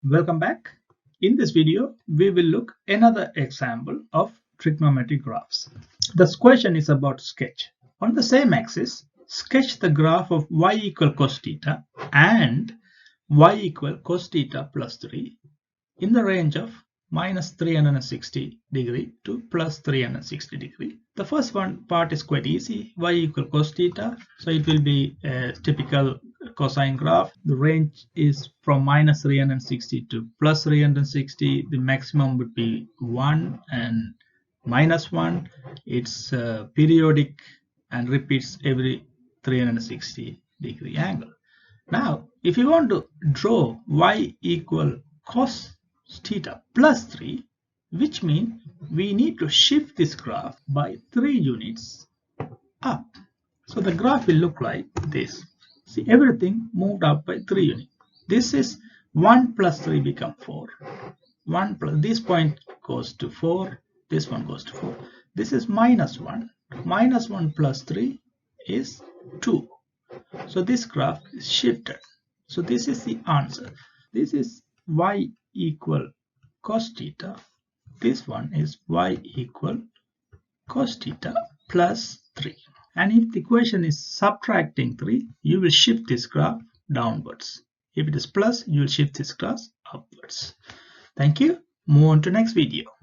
Welcome back. In this video, we will look another example of trigonometric graphs. This question is about sketch. On the same axis, sketch the graph of y equal cos theta and y equal cos theta plus 3 in the range of minus 360 degree to plus 360 degree. The first one part is quite easy. Y equal cos theta, so it will be a typical cosine graph. The range is from minus 360 to plus 360. The maximum would be 1 and minus 1. It's periodic and repeats every 360 degree angle. Now, if you want to draw y equal cos theta plus 3, which means we need to shift this graph by 3 units up. So the graph will look like this. See, everything moved up by 3 units. This is 1 plus 3 become 4. 1 plus this point goes to 4. This one goes to 4. This is minus 1. Minus 1 plus 3 is 2. So this graph is shifted. So this is the answer. This is y equal cos theta. This one is y equal cos theta plus 3. And if the equation is subtracting 3, you will shift this graph downwards. If it is plus, you will shift this graph upwards. Thank you. Move on to next video.